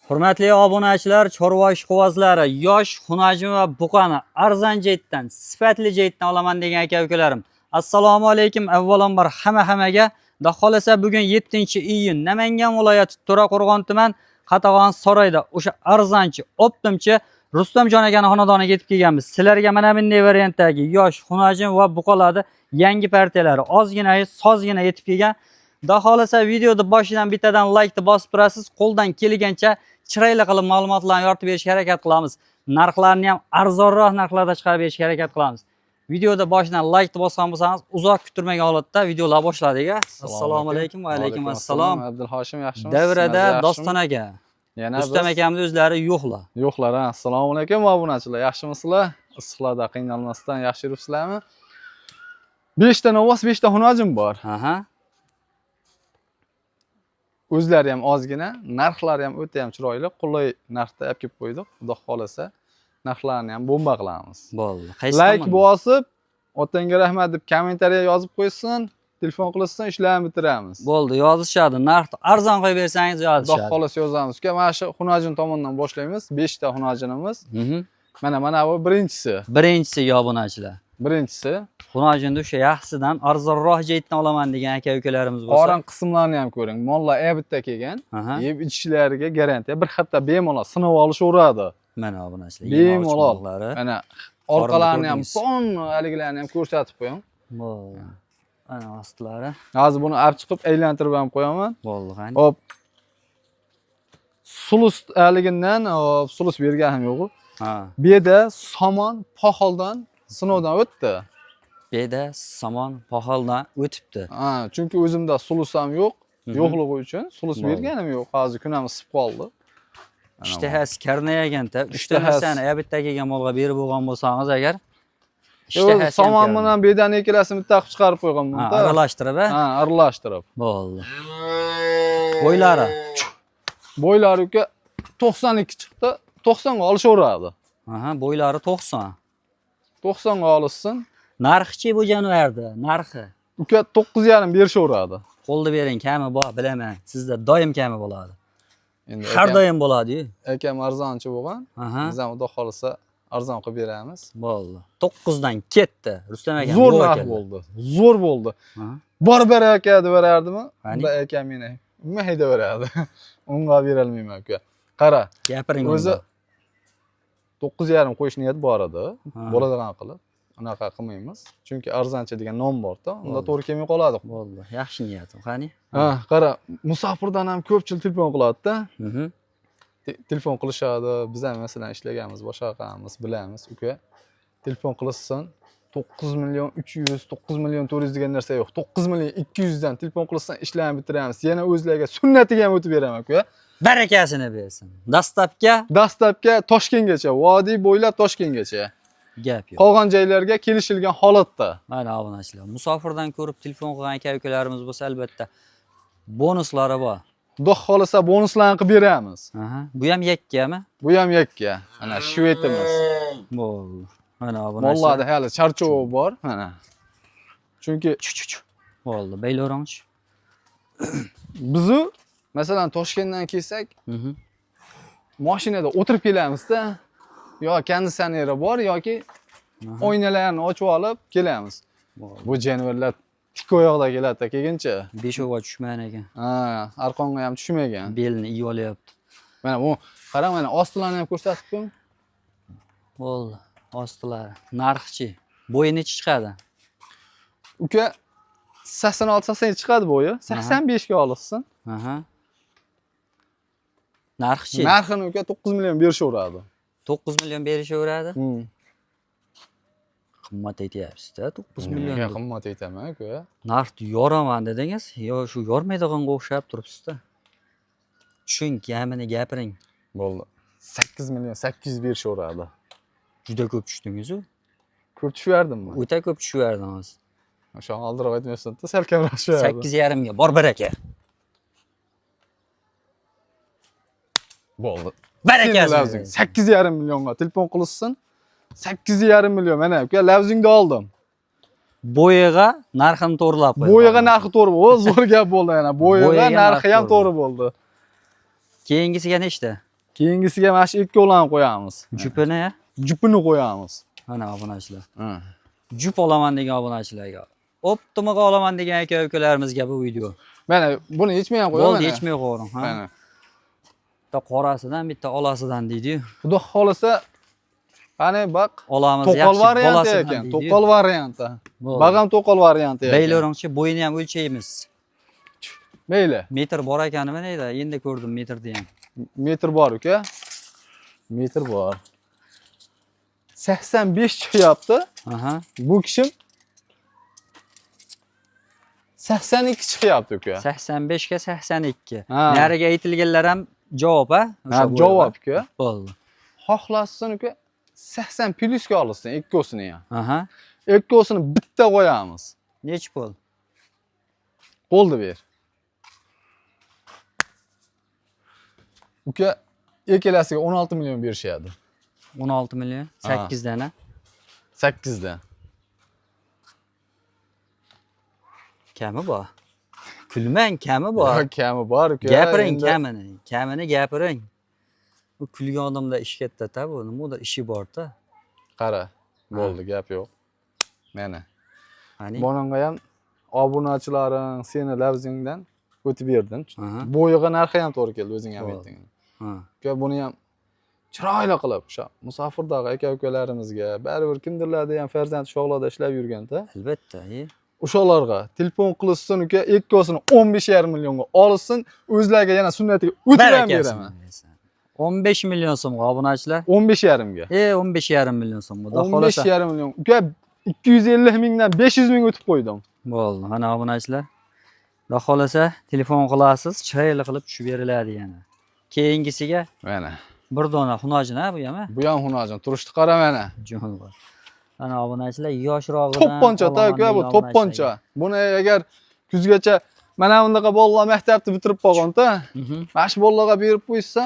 Hurmatli obunachilar, chorva ishqibozlari, yosh xunajim va buqani arzon jeytdan, sifatli jeytdan olaman degan aka-ukalarim. Assalomu alaykum. Avvalambor hammaga. Xudo xolasa bugun 7-iyun Namangan viloyati To'raqo'rg'on tuman Qatag'on Saroyda o'sha arzonchi, optimchi Rustamjon akaning xonadoniga yetib kelganmiz. Sizlarga mana bunday variantdagi yosh xunajim va buqalarni yangi partiyalari ozgina, sozgina yetib kelgan. Xudo xolasa videoni boshidan bittadan like bosib turasiz. Qo'ldan kelgancha chiroyli qilib ma'lumotlarni yoritib berishga harakat qilamiz. Narxlarni ham arzonroq narxlarda chiqarib berishga harakat qilamiz. Videoda boshidan like bosgan bo'lsangiz, uzoq kutilmagan holatda videolar boshladik. Assalomu alaykum va alaykum assalom. Abdulhoshim yaxshimisiz? Davrada Doston aka. Yana Rustam akamning o'zlari yo'qlar. Yo'qlar. Assalomu alaykum obunachilar. Yaxshimisizlar? Issiqlarda qiynalmasdan yaxshi yuribsizlarmi? 5 ta novos, 5 ta xunajim bor. Aha. O'zlari ham ozgina, narxlari ham o'ta ham chiroyli, qulay narxda olib kelib qo'ydik. Xudo xolasa, narxlarni ham bomba qilamiz. Bo'ldi. Like bosib, otangga rahmat deb kommentariya yozib qo'ysin, telefon qilsin, ishlarni bitiramiz. Bo'ldi, yozishadi. Narxni arzon qo'yib bersangiz yozishadi. Xudo xolasa yozamiz. Mana shu xunajin tomondan boshlaymiz. 5 ta xunajinimiz. Mana bu birinchisi. Birinchisi obunachilar. Birinchisi. Xunajinda o'sha yaxshisidan arzonroq jeytdan olaman degan aka-ukalarimiz bo'lsa. Qorin qismlarini ham ko'ring. Mollar bitta kelgan. Yeb ichishlariga garantiya. Bir hafta bemalol sinov olishaveradi. Mana obunachilar. Bemalol. Mana orqalarini ham, son haligilarni ham ko'rsatib qo'ying. Bo'ldi. Ana ostlari. Hozir buni olib chiqib aylantirib ham qo'yaman. Bo'ldi, qani. Hop. Sulus haligidan, sulus berganim yo'q. Ha. Bu yerda somon poxoldan sinovdan o'tdi. Beda somon poxoldan o'tibdi. Ha, chunki o'zimda sulus ham yo'q. Yo'qligi uchun sulus berganim yo'q. Hozir kunamiz isib qoldi. Ishtahasi karnayaganda, ishtamasini bitta kelgan molga berib bo'lgan bo'lsangiz agar somon bilan bedani ikkalasini bitta qilib chiqarib qo'ygan bunda. Aralashtirib, ha, aralashtirib. Bo'ldi. Bo'ylari. Bo'ylari 92 chiqdi. 90 ga olishaveradi. Aha, bo'ylari 90. 90 ga olishsin. Narxchi bu jonivorda, narxi. Uka 9,5 berishaveradi. Qo'lda bering, kami bor, bilaman. Sizda doim kami bo'ladi. Endi har doim bo'ladi-yu. Akam arzonchi bo'lgan. Biz ham xudo xolasa arzon qilib beramiz. Bo'ldi. 9 dan ketdi. Rustam aka zo'r narx bo'ldi. Zo'r bo'ldi. Bor aka deb berardimi? Unda akam meni nima hayda beradi. Unga bera olmayman aka. Qara. Gapiring. O'zi 9,5 qo'yish niyat bor edi. Bo'ladigan qilib. Unaqa qilmaymiz. Chunki arzonchi degan nom bor-da, unda to'g'ri kelmay qoladi. Bo'ldi. Yaxshi niyatim, qani? Ha, qara, musofirdan ham ko'pchilik telefon qiladi-da. Telefon qilishadi. Biz ham masalan ishlaganmiz, boshqa qilamiz, bilamiz, uka. Telefon qilsin, 9 million 300, 9 million 400 degan narsa yo'q. 9 million 200 dan telefon qilsan, ishlarni bitiramiz. Yana o'zlariga sunnatiga ham o'tib beraman, uka. Barakasini bersin. Dastlabga Toshkentgacha, vodiy bo'ylab Toshkentgacha. Gap yo'q. Qolgan joylarga kelishilgan holatda. Mana obunachilar, musofirdan ko'rib telefon qilgan aka-ukalarimiz bo'lsa albatta bonuslari bor. Xudo xolasa bonuslarni qilib beramiz. Bu ham yakkami? Bu ham yakka. Mana shvetimiz. Bo'ldi. Mana obunachilar. Mollarda hali charchovi bor, mana. Chunki bo'ldi, bayloronch. Biz masalan Toshkentdan kelsak, mashinada o'tirib kelamiz-da. Yo konditsioneri bor yoki oynalarni ochib olib kelamiz. Bu jonivorlar tik oyoqda keladi kelguncha. Beshovga tushmagan ekan. Ha, arqonga ham tushmagan. Belni iy olyapti. Mana bu qarang, mana ostilarni ham ko'rsatib qo'ying. Bo'ldi, ostilari. Narxchi. Bo'yi necha chiqadi? Uka 86-87 chiqadi bo'yi. 85 ga olishsin. Narxchi. Narxini uka 9 million berishaveradi. 9 million berishaveradi? Qimmat aytyapsiz-da, 9 million. Qimmat aytaman aka. Narxni yoraman dedingiz, yo shu yormaydiganga o'xshab turibsiz-da. Tushunkamini gapiring. Bo'ldi. 8 million 800 berishaveradi. Juda ko'p tushdingiz-ku. Ko'p tushverdimmi? O'ta ko'p tushverdingiz. O'sha oldiroq aytmaysan-da, sal kamroq tushverdim. 8,5 ga bor baraka. Bo'ldi. Barakasi. 8,5 millionga telefon qilsin. 8,5 million mana uka lavzingni oldim. Bo'yiga narxini to'g'rilab qo'ydim. Bo'yiga narxi to'g'ri bo'ldi. Zo'r gap bo'ldi yana. Bo'yiga narxi ham to'g'ri bo'ldi. Keyingisiga nechta? Keyingisiga mana shu ikkovlarni qo'yamiz. Jupini, Jupini qo'yamiz. mana obunachilar. Ha. Jup olaman degan obunachilarga. Optimaga olaman degan aka-ukalarimizga bu video. Mana buni yechmay ham qo'yaman. Bo'ldi, yechmay qo'ying, ha. Mana. Bitta qorasidan, bitta olasidan deydi-yu. Xudo xolasa qani baq. Olamiz To'qol yaxshi varianti bolasidan ekan. deydi-yu. To'qol varianti. Bo'ldi. Bag'am to'qol varianti ekan. Beyloringchi bo'yini ham o'lchaymiz. Mayli. Metr bor ekanimi deydi? Endi ko'rdim metrni ham. Metr bor uka. Metr bor. 85 chiqyapti. Aha. Bu kishim 82 chiqyapti uka. 85 ga 82. Ha. Nariga aytilganlar ham javob, ha? Ha, javob uka. Bo'ldi. Xohlasin uka 80 plyusga olsin ikkosini ham. Aha. Ikkosini bitta qo'yamiz. Nech pul? Bo'ldi ber. Uka ikkalasiga 16 million berishadi. 16 million, 8 dana. 8 dan. Kami bor. Kulmang, kami bor. Yo'q, kami bor uka. Gapiring Endi- kamini. Kamini gapiring. Bu kulgan odamda ish katta-da, bu nimadir ishi bor-da. Qara. Bo'ldi, gap yo'q. Mana. Qani? Bunga ham obunachilaring seni lavzingdan o'tib berdim. Aha. Bo'yiga narxi ham to'g'ri keldi, o'zing ham Bo'ldi. aytding. Ha. Uka buni ham chiroyli qilib o'sha musofirdagi aka-ukalarimizga, baribir kimdirlarda ham farzand shog'larda ishlab yurganda, Albatta, o'shalarga telefon qilishsin uka, ikkosini 15,5 millionga olsin, o'zlariga yana sunnatiga o'tib ham beraman. 15 million so'mga obunachilar. 15,5 ga. 15,5 million so'm. Xudo xolasa. 15,5 million. Uka 250 mingdan 500 ming o'tib qo'ydim. Bo'ldi, mana obunachilar. Xudo xolasa telefon qilasiz, chiroyli qilib tushib beriladi yana. Keyingisiga Mana. bir dona xunojin, ha, bu ham. Bu ham xunojin, turishni qara mana. Jon bor. Mana obunachilar yoshroqdan. To'pponcha ta uka, bu to'pponcha. Buni agar kuzgacha mana bunaqa bolalar maktabni bitirib qolganda, mana shu bolalarga berib qo'ysa,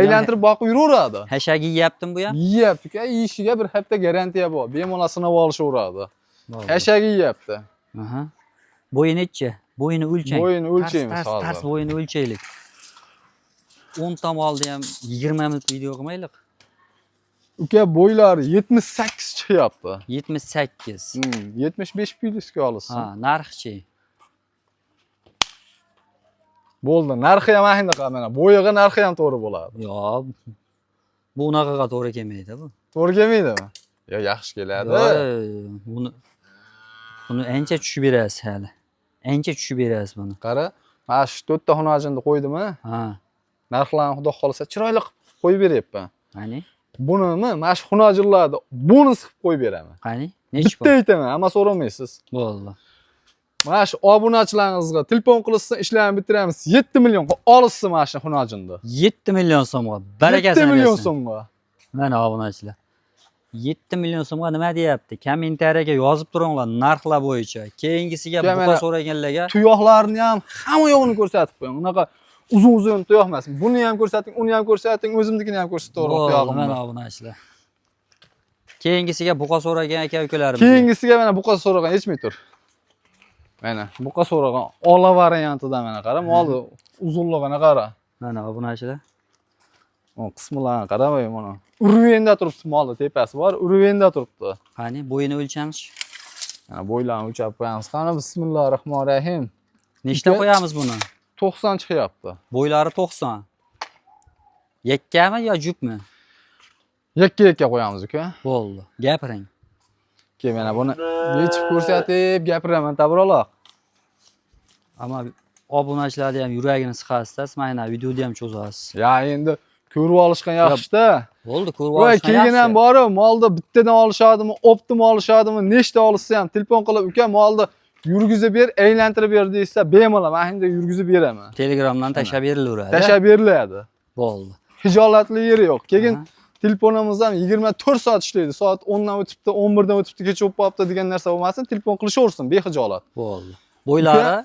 aylantirib boqib yuraveradi. Hashagi yeyaptimi bu ham? Yeyapti uka, yeyishiga bir hafta garantiya bor. Bemalol sinab olishaveradi. Bo'ldi. Hashagi yeyapti. Aha. Bo'yi nechi? Bo'yini o'lchang. Bo'yini o'lchaymiz hozir. Tars bo'yini o'lchaylik. 10 tam oldi ham 20 minut video qilmaylik. Uka bo'ylari 78 chiqyapti. 78. 75 plyusga olsin. Ha, narxchi. Bo'ldi, narxi ham anaqa mana. Bo'yiga narxi ham to'g'ri bo'ladi. Yo'q. Bu unaqaga to'g'ri kelmaydi bu. To'g'ri kelmaydimi? Yo, yaxshi keladi. Buni ancha tushib berasiz hali. Ancha tushib berasiz buni. Qara, mana shu 4 ta xunojinni qo'ydimi? Ha. Narxlarni xudo xolasa chiroyli qilib qo'yib beryapman. Qani? Bunimi mana shu xunojinlarni bonus qilib qo'yib beraman. Qani? Nech Bitta aytaman, amma so'ramaysiz. Bo'ldi. Mana shu obunachilaringizga telefon qilishsin, ishlarni bitiramiz. 7 million olishsin mana shu xunojinni. 7 million so'mga. Barakasini 7 million bersin. so'mga. Mana obunachilar. 7 million so'mga nima deyapti? Kommentariyaga yozib turinglar narxlar bo'yicha. Keyingisiga buqa so'raganlarga tuyoqlarni ham hamma yo'g'ini ko'rsatib qo'ying. Unaqa uzun tuyoq emas. Buni ham ko'rsating, uni ham ko'rsating, o'zimnikini ham ko'rsataverib tuyog'imni. Mana obunachilar. Keyingisiga buqa so'ragan aka-ukalarimiz. Keyingisiga mana buqa so'ragan yechmay tur. Mana buqa so'ragan ola variantida mana qara, molni uzunligini qara. Mana obunachilar. O qismlarni qaramay mana. Urvenda turibdi molni tepasi bor, urvenda turibdi. Qani, bo'yini o'lchamiz. Mana bo'ylarni o'lchab qo'yamiz. Qani bismillahirrohmanirrohim. Nechta qo'yamiz buni? 90 chiqyapti. Bo'ylari 90. Yakkami yo jupmi? Yakka qo'yamiz uka. Bo'ldi. Gapiring. Keyin mana buni yechib ko'rsatib gapiraman tabroloq. Ammo obunachilarni ham yuragini siqasiz, mana videoda ham cho'zasiz. Ya endi ko'rib olishgan yaxshi-da. Bo'ldi, ko'rib Voy, olishgan keyin ham yaxshi. bor, molni bittadan olishadimi, optim olishadimi, nechta olishsa ham telefon qilib, uka molni yurgizib ber, aylantirib ber deysa, bemalol men endi yurgizib beraman. Telegramdan tashlab berilaveradi. Tashlab beriladi. Bo'ldi. Hijolatli yeri yo'q. Keyin Aha. telefonimiz ham 24 soat ishlaydi. Soat 10 dan o'tibdi, 11 dan o'tibdi, kecha o'tib qolibdi degan narsa bo'lmasin, telefon qilishaversin behijolat. Bo'ldi. Bo'ylari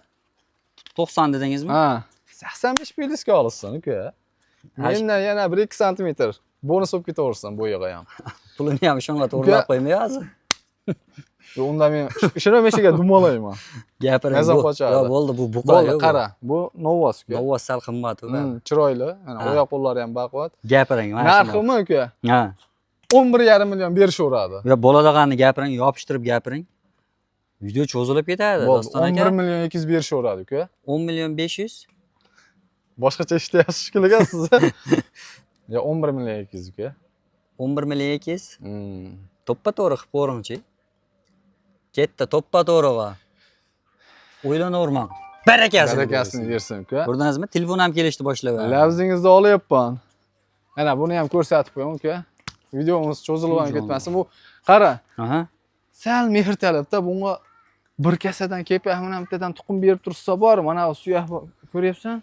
90 dedingizmi? Ha, 85 plyusga olsin uka. Mendan yana 1-2 sm bonus olib ketaversin bo'yiga ham. Pulini ham shunga to'g'rilab qo'ymayapsiz. Unda men ishini meshiga dumolayman. Gapiring. Mazam qochadi. Yo, bo'ldi, bu buqa. Bo'ldi, qara. Bu Novos uka. Novos sal qimmat uka. Chiroyli. Mana Ha. oyoq qo'llari ham baquvvat. Gapiring, mana shunday. Narximi uka? Ha. 11,5 million berishaveradi. Yo, bo'ladiganini gapiring, yopishtirib gapiring. Video cho'zilib ketadi, Bo'ldi, doston aka. 11 million 200 berishaveradi uka. 10 million 500. Boshqacha ishlayapsiz shekilli siz. Ya 11 million 200 uka. 11 million 200. To'ppa to'g'ri qilib ko'ringchi. Ketdi, to'ppa to'g'riga. O'ylanavermang. Barakasini bersin uka. Ko'rdingizmi? Telefon ham kelishdi boshlab. Labzingizni olyapman. Mana buni ham ko'rsatib qo'ying uka. Videomiz cho'zilib ham ketmasin. Bu qara. Aha. Sal mehr talabda bunga bir kasadan kepak bilan bittadan tuxum berib tursa bor, mana suyak ko'ryapsan?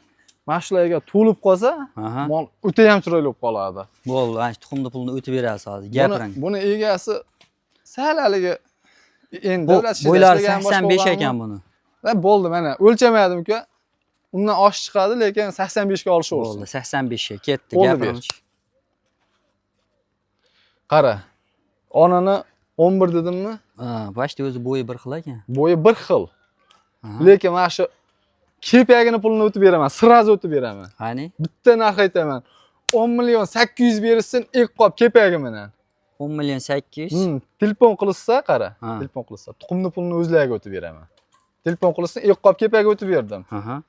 Mashlarga to'lib qolsa, Aha. mol o'ta ham chiroyli bo'lib qoladi. Bo'ldi, ana tuxumni pulni o'tib berasiz hozir. Gapiring. Buni egasi sal haligi endi Bu davlat ishida bo'ylari ishlagan 85 ekan buni. Bo'ldi mana o'lchamadim uka. Undan oshib chiqadi, lekin 85 ga olishaversin. Bo'ldi, 85 ga ketdi, Bo'ldi, gapiring. Qara. Onani 11 dedimmi? Ha, bashta o'zi bo'yi bir xil ekan. Bo'yi bir xil. Lekin mana shu kepagini pulini o'tib beraman, sraz o'tib beraman. Qani? Bitta narx aytaman. 10 million 800 berilsin, ilk qop kepagi bilan. 10 million 800. Telefon qilsa, qara. Ha. Telefon qilsa, tuxumni pulini o'zlariga o'tib beraman. Telefon qilsa, ilk qop kepagi o'tib berdim. Aha.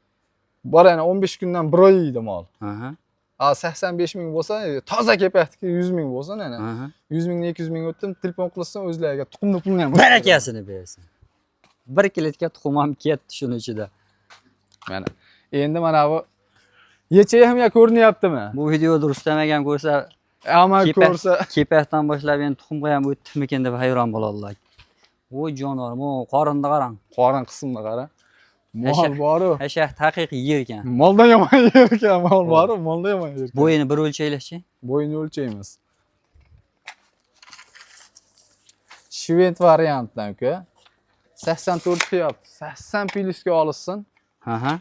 Bor yana 15 kundan 1 oy yeydi mol. Aha. 85 ming bo'lsa, toza kepakniki 100 ming bo'lsa, ana. Aha. 100 mingdan 200 ming o'tdim, telefon qilsa o'zlariga tuxumni pulini ham. Barakasini bersin. 1 kilotga tuxum ham ketdi shuning ichida. Mana. Endi mana bu yechayimga ko'rinyaptimi? Bu videoda Rustam akam ko'rsa, Amal ko'rsa, kepakdan boshlab endi tuxumga ham o'tdimikin deb hayron bo'ladilar. Voy jonorim, o qorinni qarang. qorin qismini qara. Mol bor-ku. Hashah haqiqiy yer ekan. Moldan yomon yer ekan, mol bor-ku, moldan yomon yer ekan. Bo'yini bir o'lchaylikchi. Bo'yini o'lchaymiz. Shved variantdan uka. 84 deyapti. 80 plyusga olishsin. Aha.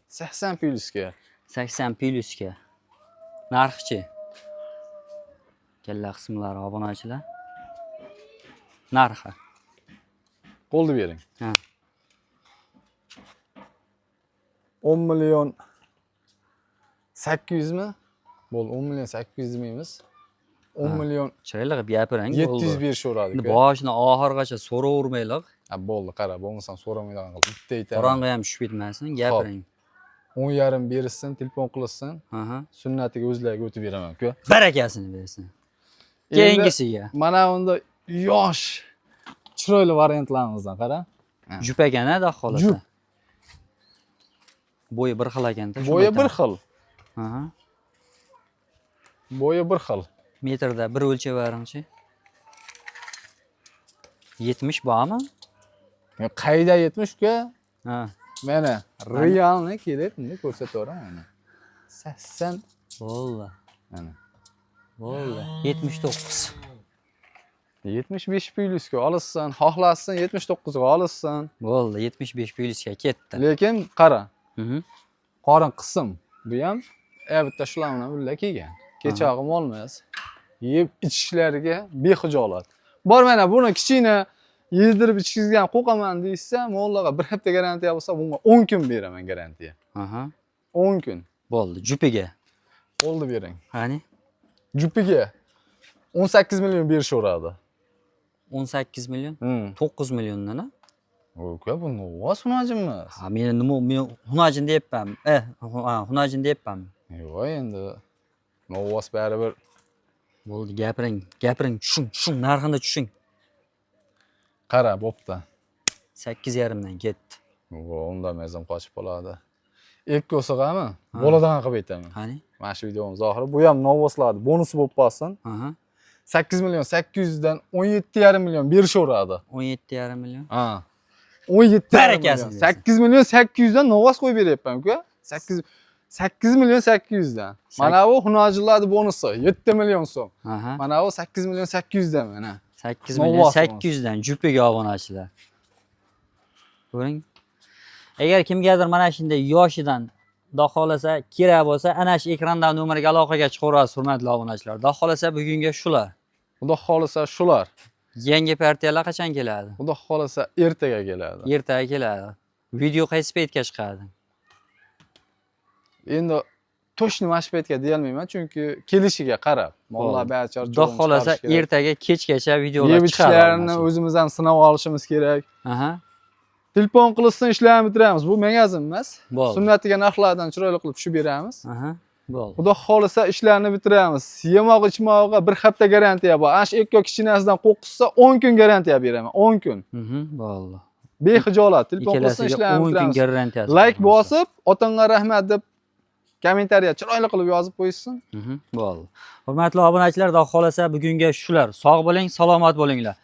80 plyusga. 80 plyusga. Narxchi. Kalla qismlari obunachilar. Narxi. Qo'lni bering. Ha. 10 million 800 mi? Bo'ldi, 10 million 800 demaymiz. 10 million Chiroyli qilib gapiring. 700 berishaveradi. Endi boshini oxirigacha so'ravermaylik. Ha, bo'ldi, qara, bo'lmasam so'ramaydigan qilib. Bitta aytaman. Qorong'i ham tushib ketmasin, gapiring. 10,5 berilsin, telefon qilsin. Aha. Sunnatiga o'zlariga o'tib beraman, uka. Barakasini bersin. Keyingisiga. Mana unda yosh chiroyli variantlarimizdan qara. Jup ekan-a, da xolasa. Jup. Bo'yi bir xil ekan-da. Bo'yi bir xil. Aha. Bo'yi bir xil. Metrda bir o'lchab beringchi. 70 bormi? Qayda 70 uka? Ha. Mana realni kelib, buni ko'rsataveraman mana. 80 Bo'ldi. mana. Bo'ldi. 79. 75 plyusga olishsin, xohlasin 79 ga olishsin. Bo'ldi, 75 plyusga ketdi. Lekin qara. Mhm. Qorin qism. Bu ham bitta shular bilan birga kelgan. Kechag'i molmas. Yeb ichishlariga behijolat. Bor mana buni kichina yedirib ichkizgan qo'qaman deysa, mollarga bir hafta garantiya bo'lsa, bunga 10 kun beraman garantiya. Aha. 10 kun. Bo'ldi, jupiga. Qo'lni bering. Qani? Jupiga 18 million berishaveradi. 18 million? 9 milliondan-a? Uka, bu Novos hunajinmas. Ha, men hunajin deyapman. Hunajin deyapman. Yo'q, endi Novos baribir. Bo'ldi, gapiring, tushing, narxini tushing. Qara, bo'pti. 8,5 dan ketdi. Unda mazam qochib qoladi. Ekkosiqami? Bo'ladigan qilib aytaman. Qani? Mana shu videomiz oxiri. Bu ham Novoslardi, bonus bo'lib qolsin. Aha. 8 million 800 dan 17,5 million berishaveradi. 17,5 million. Ha. 17 Barakasini bersin. 8 million 800 dan Novos qo'yib beryapman, uka. 8 million 800 dan. Mana bu hunajlarning bonusi 7 million so'm. Aha. Mana bu 8 million 800 dan mana. 8 million 800 dan jupiga obunachilar. Ko'ring. Agar kimgadir mana shunday yoshidan xudo xolasa kerak bo'lsa, ana shu ekrandagi nomerga aloqaga chiqaverasiz, hurmatli obunachilar. Xudo xolasa bugunga shular. Xudo xolasa shular. Yangi partiyalar qachon keladi? Xudo xolasa ertaga keladi. Ertaga keladi. Video qaysi paytga chiqadi? Endi to'shni mana shu paytga deyolmayman, chunki kelishiga qarab. Mollar bachor Xudo xolasa ertaga kechgacha videolar yeb chiqadi. ichishlarni o'zimiz ham sinab olishimiz kerak. Aha. Telefon qilishsin ishlarni bitiramiz. Bu magazin emas. Bo'ldi. Sunnatiga narxlardan chiroyli qilib tushib beramiz. Aha. Bo'ldi. Xudo xolasa ishlarni bitiramiz. Yemoq ichmog'iga bir hafta garantiya bor. Ana shu ekko kichinasidan qo'qqizsa 10 kun garantiya beraman. 10 kun. Bo'ldi. Behijolat telefon qilishsin Ikkalasiga ishlarni 10 kun bitiramiz. garantiyasi. Like bosib, otangga rahmat deb kommentariya chiroyli qilib yozib qo'ysin. Bo'ldi. Hurmatli obunachilar, xudo xolasa bugunga shular. Sog' bo'ling, salomat bo'linglar.